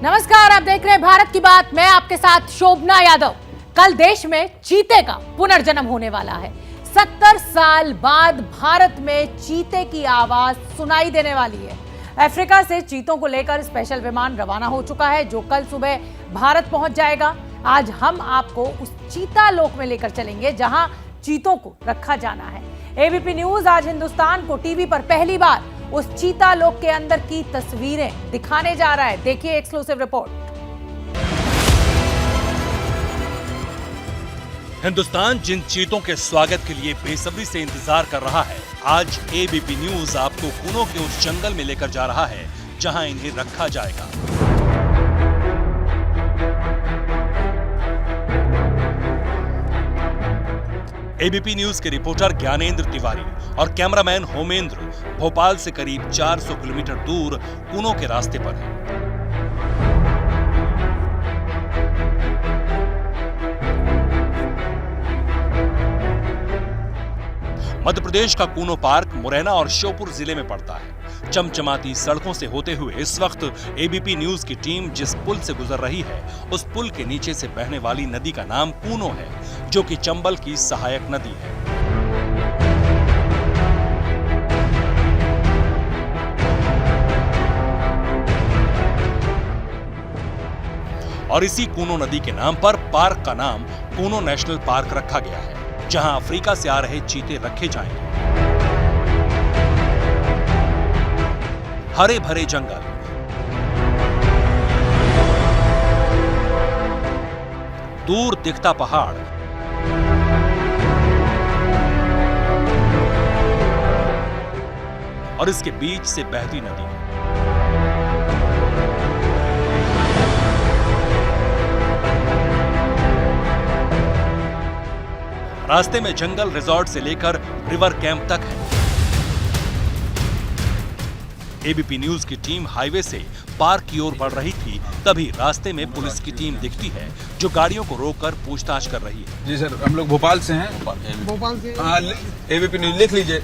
नमस्कार, आप देख रहे हैं भारत की बात। मैं आपके साथ शोभना यादव। कल देश में चीते का पुनर्जन्म होने वाला है। 70 साल बाद भारत में चीते की आवाज सुनाई देने वाली है। अफ्रीका से चीतों को लेकर स्पेशल विमान रवाना हो चुका है, जो कल सुबह भारत पहुंच जाएगा। आज हम आपको उस चीता लोक में लेकर चलेंगे जहां चीतों को रखा जाना है। एबीपी न्यूज आज हिंदुस्तान को टीवी पर पहली बार उस चीता लोक के अंदर की तस्वीरें दिखाने जा रहा है। देखिए एक्सक्लूसिव रिपोर्ट। हिंदुस्तान जिन चीतों के स्वागत के लिए बेसब्री से इंतजार कर रहा है, आज एबीपी न्यूज आपको कूनो के उस जंगल में लेकर जा रहा है जहां इन्हें रखा जाएगा। एबीपी न्यूज के रिपोर्टर ज्ञानेंद्र तिवारी और कैमरामैन होमेंद्र भोपाल से करीब 400 किलोमीटर दूर कूनो के रास्ते पर हैं। मध्य प्रदेश का कूनो पार्क मुरैना और श्योपुर जिले में पड़ता है। चमचमाती सड़कों से होते हुए इस वक्त एबीपी न्यूज की टीम जिस पुल से गुजर रही है, उस पुल के नीचे से बहने वाली नदी का नाम कूनो है, जो कि चंबल की सहायक नदी है। और इसी कूनो नदी के नाम पर पार्क का नाम कूनो नेशनल पार्क रखा गया है, जहां अफ्रीका से आ रहे चीते रखे जाएंगे। हरे भरे जंगल, दूर दिखता पहाड़, और इसके बीच से बहती नदी। रास्ते में जंगल रिजॉर्ट से लेकर रिवर कैंप तक है। एबीपी न्यूज की टीम हाईवे से पार्क की ओर बढ़ रही थी, तभी रास्ते में पुलिस की टीम दिखती है, जो गाड़ियों को रोककर पूछताछ कर रही है। जी सर, हम लोग भोपाल से हैं। भोपाल से एबीपी न्यूज लिख लीजिए।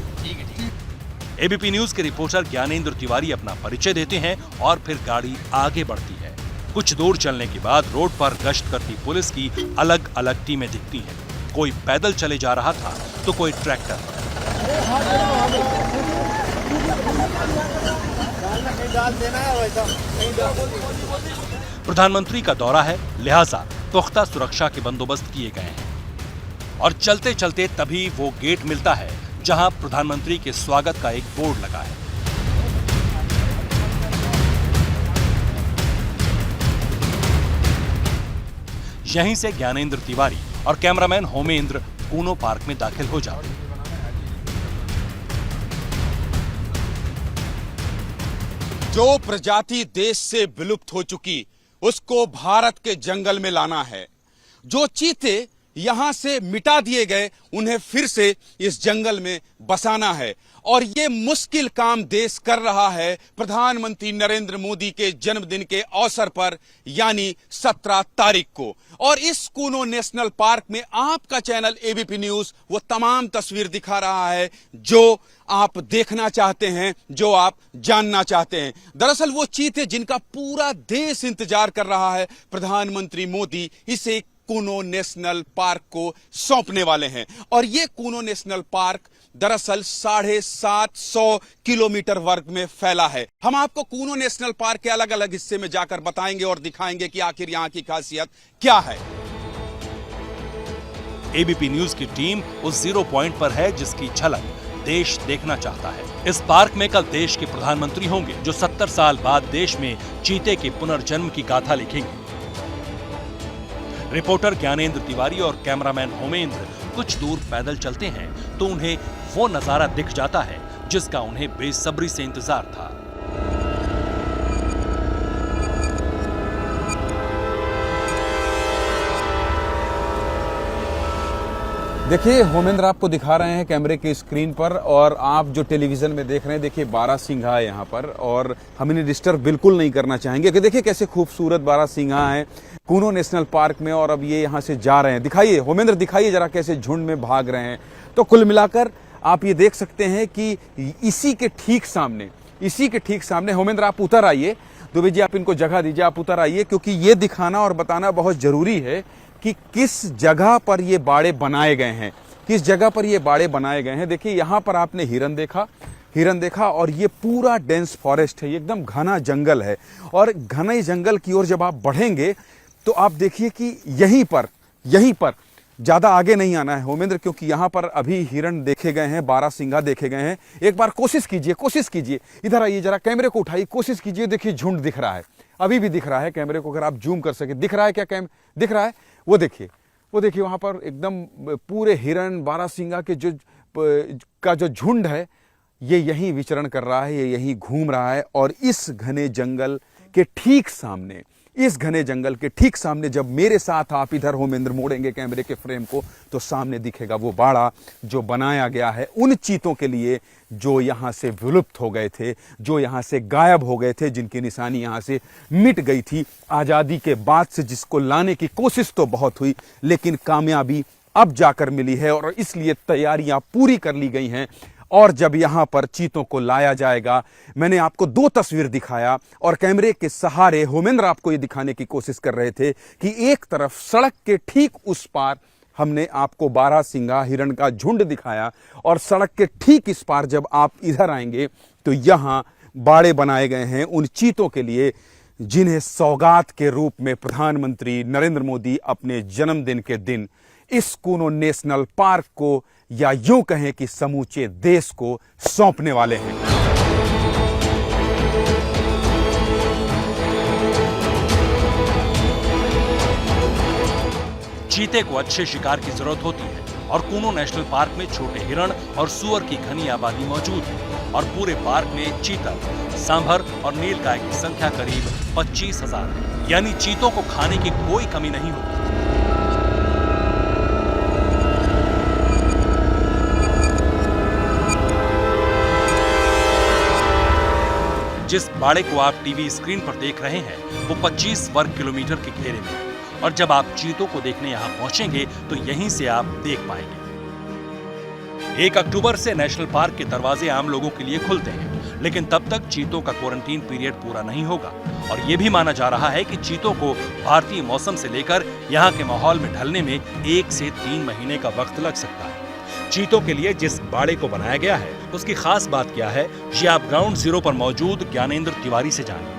एबीपी न्यूज के रिपोर्टर ज्ञानेंद्र तिवारी अपना परिचय देते हैं और फिर गाड़ी आगे बढ़ती है। कुछ दूर चलने के बाद रोड पर गश्त करती पुलिस की अलग अलग टीमें दिखती हैं। कोई पैदल चले जा रहा था तो कोई ट्रैक्टर। प्रधानमंत्री का दौरा है, लिहाजा पुख्ता सुरक्षा के बंदोबस्त किए गए हैं। और चलते चलते तभी वो गेट मिलता है जहां प्रधानमंत्री के स्वागत का एक बोर्ड लगा है। यहीं से ज्ञानेंद्र तिवारी और कैमरामैन होमेंद्र कूनो पार्क में दाखिल हो जाते हैं। जो प्रजाति देश से विलुप्त हो चुकी, उसको भारत के जंगल में लाना है। जो चीते यहां से मिटा दिए गए, उन्हें फिर से इस जंगल में बसाना है। और ये मुश्किल काम देश कर रहा है प्रधानमंत्री नरेंद्र मोदी के जन्मदिन के अवसर पर, यानी 17 तारीख को। और इस कूनो नेशनल पार्क में आपका चैनल एबीपी न्यूज वो तमाम तस्वीर दिखा रहा है जो आप देखना चाहते हैं, जो आप जानना चाहते हैं। दरअसल वो चीते जिनका पूरा देश इंतजार कर रहा है, प्रधानमंत्री मोदी इसे कूनो नेशनल पार्क को सौंपने वाले हैं। और ये कूनो नेशनल पार्क दरअसल 750 किलोमीटर वर्ग में फैला है। हम आपको कूनो नेशनल पार्क के अलग अलग हिस्से में जाकर बताएंगे और दिखाएंगे कि आखिर यहां की खासियत क्या है। एबीपी न्यूज की टीम उस जीरो पॉइंट पर है जिसकी झलक देश देखना चाहता है। इस पार्क में कल देश के प्रधानमंत्री होंगे, जो 70 साल बाद देश में चीते के पुनर्जन्म की गाथा लिखेंगे। रिपोर्टर ज्ञानेंद्र तिवारी और कैमरामैन होमेंद्र कुछ दूर पैदल चलते हैं तो उन्हें वो नजारा दिख जाता है जिसका उन्हें बेसब्री से इंतजार था। देखिए होमेंद्र आपको दिखा रहे हैं कैमरे की स्क्रीन पर, और आप जो टेलीविजन में देख रहे हैं, देखिए बारहसिंघा है यहाँ पर, और हम इन्हें डिस्टर्ब बिल्कुल नहीं करना चाहेंगे कि देखिए कैसे खूबसूरत बारहसिंघा है कूनो नेशनल पार्क में, और अब ये यहाँ से जा रहे हैं। दिखाइए होमेंद्र, दिखाइए जरा कैसे झुंड में भाग रहे हैं। तो कुल मिलाकर आप ये देख सकते हैं कि इसी के ठीक सामने होमेंद्र आप उतर आइए, दुबे जी, आप इनको जगह दीजिए, आप उतर आइए, क्योंकि ये दिखाना और बताना बहुत जरूरी है कि किस जगह पर ये बाड़े बनाए गए हैं, किस जगह पर ये बाड़े बनाए गए हैं। देखिए यहां पर आपने हिरन देखा और ये पूरा डेंस फॉरेस्ट है, ये एकदम घना जंगल है। और घने जंगल की ओर जब आप बढ़ेंगे तो आप देखिए कि यहीं पर ज्यादा आगे नहीं आना है होमेंद्र, क्योंकि यहां पर अभी हिरन देखे गए हैं, बारहसिंगा देखे गए हैं। एक बार कोशिश कीजिए, इधर आइए, जरा कैमरे को उठाइए, कोशिश कीजिए। देखिए झुंड दिख रहा है, अभी भी दिख रहा है, कैमरे को अगर आप जूम कर सके, दिख रहा है क्या? दिख रहा है, वो देखिए वहां पर एकदम पूरे हिरन बारहसिंगा के जो झुंड है, ये यहीं विचरण कर रहा है, ये यहीं घूम रहा है। और इस घने जंगल के ठीक सामने जब मेरे साथ आप इधर होमेंद्र मोड़ेंगे कैमरे के फ्रेम को, तो सामने दिखेगा वो बाड़ा जो बनाया गया है उन चीतों के लिए जो यहां से विलुप्त हो गए थे, जो यहां से गायब हो गए थे, जिनकी निशानी यहां से मिट गई थी आजादी के बाद से। जिसको लाने की कोशिश तो बहुत हुई, लेकिन कामयाबी अब जाकर मिली है और इसलिए तैयारियां पूरी कर ली गई हैं। और जब यहां पर चीतों को लाया जाएगा, मैंने आपको 2 तस्वीर दिखाया और कैमरे के सहारे होमेंद्र आपको यह दिखाने की कोशिश कर रहे थे कि एक तरफ सड़क के ठीक उस पार हमने आपको बारहसिंगा हिरण का झुंड दिखाया, और सड़क के ठीक इस पार जब आप इधर आएंगे तो यहां बाड़े बनाए गए हैं उन चीतों के लिए जिन्हें सौगात के रूप में प्रधानमंत्री नरेंद्र मोदी अपने जन्मदिन के दिन इस कूनो नेशनल पार्क को, या यूं कहें कि समूचे देश को सौंपने वाले हैं। चीते को अच्छे शिकार की जरूरत होती है और कूनो नेशनल पार्क में छोटे हिरण और सुअर की घनी आबादी मौजूद है और पूरे पार्क में चीतल, सांभर और नीलगाय की संख्या करीब 25,000 है। यानी चीतों को खाने की कोई कमी नहीं होती। जिस बाड़े को आप टीवी स्क्रीन पर देख रहे हैं वो 25 वर्ग किलोमीटर के घेरे में है और जब आप चीतों को देखने यहां पहुंचेंगे तो यहीं से आप देख पाएंगे। 1 अक्टूबर से नेशनल पार्क के दरवाजे आम लोगों के लिए खुलते हैं, लेकिन तब तक चीतों का क्वारंटीन पीरियड पूरा नहीं होगा और यह भी माना जा रहा है कि चीतों को भारतीय मौसम से लेकर यहाँ के माहौल में ढलने में 1 से 3 महीने का वक्त लग सकता है। चीतों के लिए जिस बाड़े को बनाया गया है उसकी खास बात क्या है, ये आप ग्राउंड जीरो पर मौजूद ज्ञानेंद्र तिवारी से जानिए।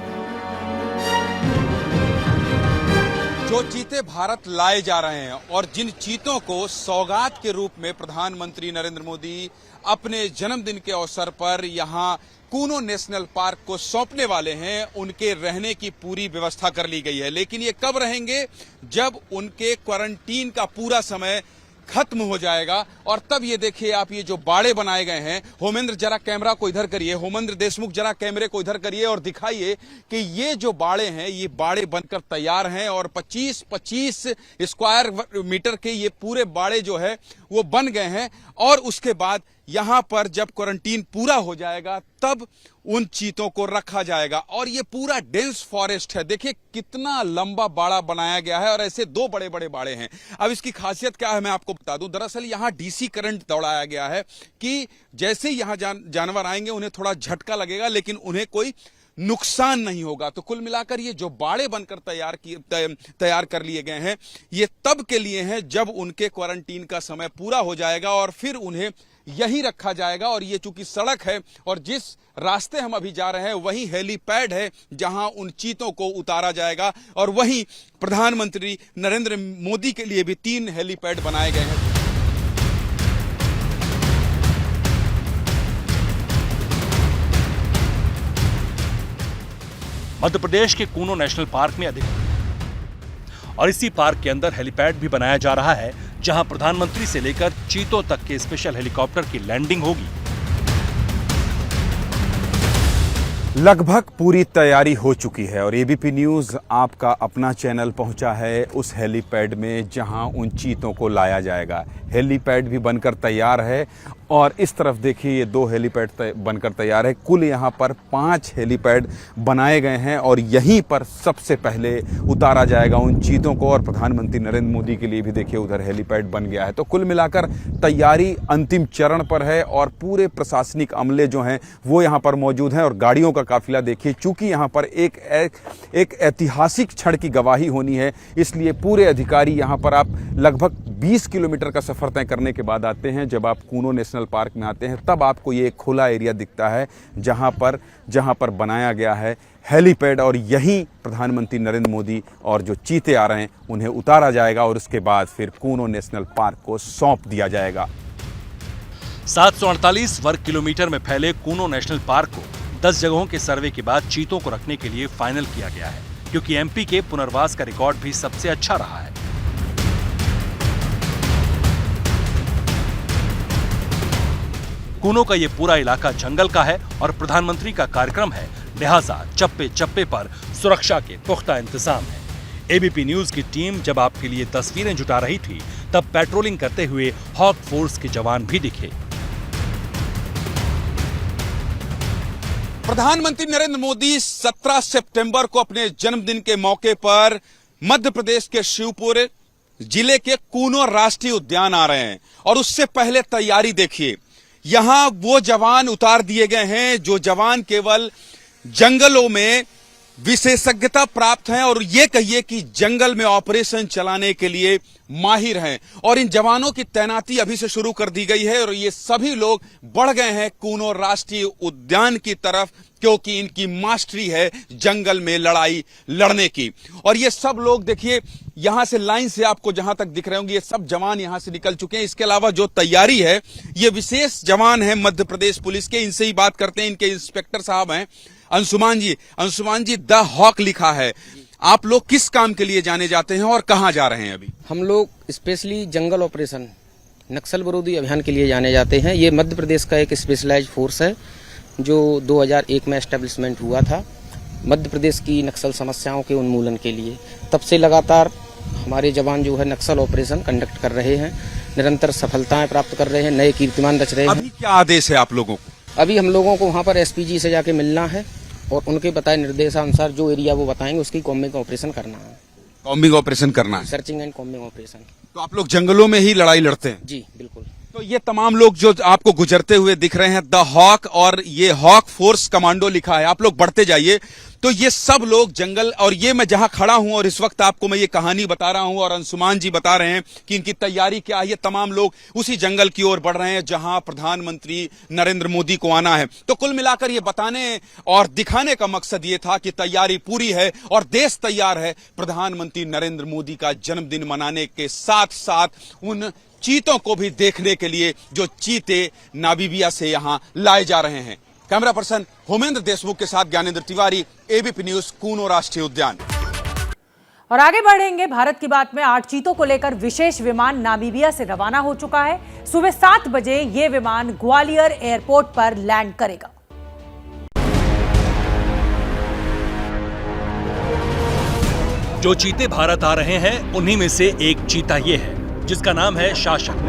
जो चीते भारत लाए जा रहे हैं और जिन चीतों को सौगात के रूप में प्रधानमंत्री नरेंद्र मोदी अपने जन्मदिन के अवसर पर यहां कूनो नेशनल पार्क को सौंपने वाले हैं, उनके रहने की पूरी व्यवस्था कर ली गई है। लेकिन ये कब रहेंगे? जब उनके क्वारंटीन का पूरा समय खत्म हो जाएगा और तब ये देखिए आप, ये जो बाड़े बनाए गए हैं, होमेंद्र जरा कैमरा को इधर करिए, होमेंद्र देशमुख जरा कैमरे को इधर करिए और दिखाइए कि ये जो बाड़े हैं ये बाड़े बनकर तैयार हैं और 25 स्क्वायर मीटर के ये पूरे बाड़े जो है वो बन गए हैं। और उसके बाद यहां पर जब क्वारंटीन पूरा हो जाएगा तब उन चीतों को रखा जाएगा। और ये पूरा डेंस फॉरेस्ट है, देखिए कितना लंबा बाड़ा बनाया गया है और ऐसे 2 बड़े बड़े बाड़े हैं। अब इसकी खासियत क्या है मैं आपको बता दूं। दरअसल यहां डीसी करंट दौड़ाया गया है कि जैसे ही यहां जानवर आएंगे उन्हें थोड़ा झटका लगेगा लेकिन उन्हें कोई नुकसान नहीं होगा। तो कुल मिलाकर ये जो बाड़े बनकर तैयार कर लिए गए हैं ये तब के लिए हैं जब उनके क्वारंटीन का समय पूरा हो जाएगा और फिर उन्हें यहीं रखा जाएगा। और ये चूंकि सड़क है और जिस रास्ते हम अभी जा रहे हैं वही हेलीपैड है जहां उन चीतों को उतारा जाएगा और वहीं प्रधानमंत्री नरेंद्र मोदी के लिए भी 3 हेलीपैड बनाए गए हैं। मध्य प्रदेश के कूनो नेशनल पार्क में अधिक और इसी पार्क के अंदर हेलीपैड भी बनाया जा रहा है जहां प्रधानमंत्री से लेकर चीतों तक के स्पेशल हेलीकॉप्टर की लैंडिंग होगी। लगभग पूरी तैयारी हो चुकी है और एबीपी न्यूज आपका अपना चैनल पहुंचा है उस हेलीपैड में जहां उन चीतों को लाया जाएगा। हेलीपैड भी बनकर तैयार है और इस तरफ देखिए ये 2 हेलीपैड बनकर तैयार है। कुल यहाँ पर 5 हेलीपैड बनाए गए हैं और यहीं पर सबसे पहले उतारा जाएगा उन चीतों को। और प्रधानमंत्री नरेंद्र मोदी के लिए भी देखिए उधर हेलीपैड बन गया है। तो कुल मिलाकर तैयारी अंतिम चरण पर है और पूरे प्रशासनिक अमले जो हैं वो यहाँ पर मौजूद हैं। और गाड़ियों का काफिला देखिए, चूंकि यहाँ पर एक ऐतिहासिक क्षण की गवाही होनी है, इसलिए पूरे अधिकारी यहाँ पर आप लगभग 20 किलोमीटर का सफर तय करने के बाद आते हैं। जब आप कूनो नेशनल पार्क में आते हैं तब आपको ये एक खुला एरिया दिखता है जहां पर बनाया गया है हेलीपैड। और यहीं प्रधानमंत्री नरेंद्र मोदी और जो चीते आ रहे हैं उन्हें उतारा जाएगा और उसके बाद फिर कूनो नेशनल पार्क को सौंप दिया जाएगा। 748 वर्ग किलोमीटर में फैले कूनो नेशनल पार्क को 10 जगहों के सर्वे के बाद चीतों को रखने के लिए फाइनल किया गया है, क्योंकि एमपी के पुनर्वास का रिकॉर्ड भी सबसे अच्छा रहा है। कूनो का ये पूरा इलाका जंगल का है और प्रधानमंत्री का कार्यक्रम है, लिहाजा चप्पे चप्पे पर सुरक्षा के पुख्ता इंतजाम है। एबीपी न्यूज की टीम जब आपके लिए तस्वीरें जुटा रही थी तब पेट्रोलिंग करते हुए हॉक फोर्स के जवान भी दिखे। प्रधानमंत्री नरेंद्र मोदी 17 सितंबर को अपने जन्मदिन के मौके पर मध्य प्रदेश के शिवपुरी जिले के कूनो राष्ट्रीय उद्यान आ रहे हैं। और उससे पहले तैयारी देखिए, यहां वो जवान उतार दिए गए हैं जो जवान केवल जंगलों में विशेषज्ञता प्राप्त हैं और ये कहिए कि जंगल में ऑपरेशन चलाने के लिए माहिर हैं। और इन जवानों की तैनाती अभी से शुरू कर दी गई है और ये सभी लोग बढ़ गए हैं कूनो राष्ट्रीय उद्यान की तरफ, क्योंकि इनकी मास्टरी है जंगल में लड़ाई लड़ने की। और ये सब लोग देखिए यहां से लाइन से आपको जहां तक दिख रहे होंगे ये सब जवान यहां से निकल चुके हैं। इसके अलावा जो तैयारी है ये विशेष जवान है मध्य प्रदेश पुलिस के, इनसे ही बात करते हैं। इनके इंस्पेक्टर साहब हैं अंशुमान जी, द हॉक लिखा है। आप लोग किस काम के लिए जाने जाते हैं और कहां जा रहे हैं अभी? हम लोग स्पेशली जंगल ऑपरेशन नक्सल विरोधी अभियान के लिए जाने जाते हैं। ये मध्य प्रदेश का एक स्पेशलाइज्ड फोर्स है जो 2001 में एस्टेब्लिशमेंट हुआ था मध्य प्रदेश की नक्सल समस्याओं के उन्मूलन के लिए। तब से लगातार हमारे जवान जो है नक्सल ऑपरेशन कंडक्ट कर रहे हैं, निरंतर सफलताएं प्राप्त कर रहे हैं, नए कीर्तिमान रच रहे हैं। अभी क्या आदेश है आप लोगों को? अभी हम लोगों को वहाँ पर एसपीजी से जाके मिलना है और उनके बताए निर्देशानुसार जो एरिया वो बताएंगे उसकी कॉम्बिंग ऑपरेशन करना है। कॉम्बिंग ऑपरेशन करना है, सर्चिंग एंड कॉम्बिंग ऑपरेशन। तो आप लोग जंगलों में ही लड़ाई लड़ते हैं? जी बिल्कुल। तो ये तमाम लोग जो आपको गुजरते हुए दिख रहे हैं, द हॉक, और ये हॉक फोर्स कमांडो लिखा है। आप लोग बढ़ते जाइए। तो ये सब लोग जंगल, और ये मैं जहां खड़ा हूं और इस वक्त आपको मैं ये कहानी बता रहा हूं और अंशुमान जी बता रहे हैं कि इनकी तैयारी क्या है। ये तमाम लोग उसी जंगल की ओर बढ़ रहे हैं जहां प्रधानमंत्री नरेंद्र मोदी को आना है। तो कुल मिलाकर ये बताने और दिखाने का मकसद ये था कि तैयारी पूरी है और देश तैयार है प्रधानमंत्री नरेंद्र मोदी का जन्मदिन मनाने के साथ साथ उन चीतों को भी देखने के लिए जो चीते नामीबिया से यहां लाए जा रहे हैं। कैमरा पर्सन होमेंद्र देशमुख के साथ ज्ञानेंद्र तिवारी, एबीपी न्यूज, कूनो राष्ट्रीय उद्यान। और आगे बढ़ेंगे भारत की बात में। 8 चीतों को लेकर विशेष विमान नामीबिया से रवाना हो चुका है। सुबह 7 बजे यह विमान ग्वालियर एयरपोर्ट पर लैंड करेगा। जो चीते भारत आ रहे हैं उन्हीं में से एक चीता ये है जिसका नाम है शासक।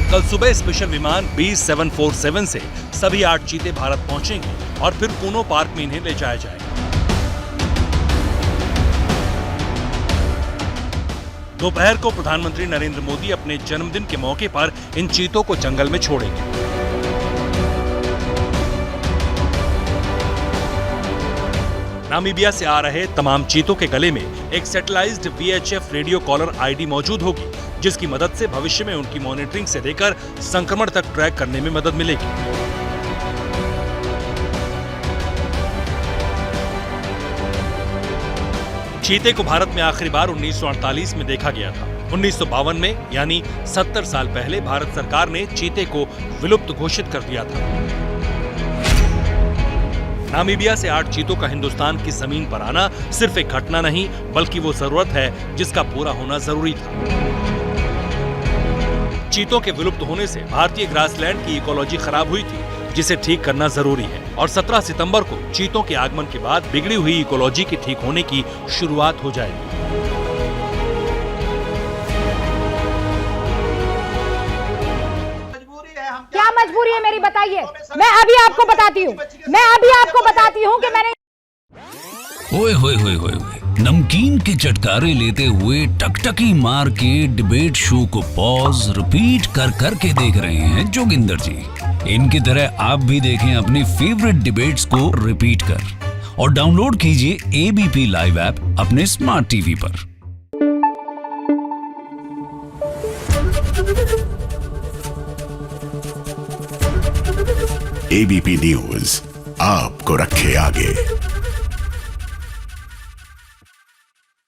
कल सुबह स्पेशल विमान B747 से सभी 8 चीते भारत पहुंचेंगे और फिर कूनो पार्क में इन्हें ले जाया जाएगा। दोपहर को प्रधानमंत्री नरेंद्र मोदी अपने जन्मदिन के मौके पर इन चीतों को जंगल में छोड़ेंगे। नामीबिया से आ रहे तमाम चीतों के गले में एक सैटेलाइज्ड VHF रेडियो कॉलर आईडी मौजूद होगी, जिसकी मदद से भविष्य में उनकी मॉनिटरिंग से लेकर संक्रमण तक ट्रैक करने में मदद मिलेगी। चीते को भारत में आखिरी बार 1948 में देखा गया था। 1952 में यानी 70 साल पहले भारत सरकार ने चीते को विलुप्त घोषित कर दिया था। नामीबिया से 8 चीतों का हिंदुस्तान की जमीन पर आना सिर्फ एक घटना नहीं, बल्कि वो जरूरत है जिसका पूरा होना जरूरी था। चीतों के विलुप्त होने से भारतीय ग्रासलैंड की इकोलॉजी खराब हुई थी, जिसे ठीक करना जरूरी है और 17 सितंबर को चीतों के आगमन के बाद बिगड़ी हुई इकोलॉजी के ठीक होने की शुरुआत हो जाएगी। क्या मजबूरी है मेरी, बताइए। मैं अभी आपको बताती हूँ कि मैंने ओए होए होए होए होए, नमकीन के चटकारे लेते हुए टकटकी मार के डिबेट शो को पॉज रिपीट कर करके देख रहे हैं जोगिंदर जी। इनकी तरह आप भी देखें अपनी फेवरेट डिबेट्स को रिपीट कर और डाउनलोड कीजिए एबीपी लाइव ऐप अपने स्मार्ट टीवी पर। एबीपी न्यूज आपको रखे आगे।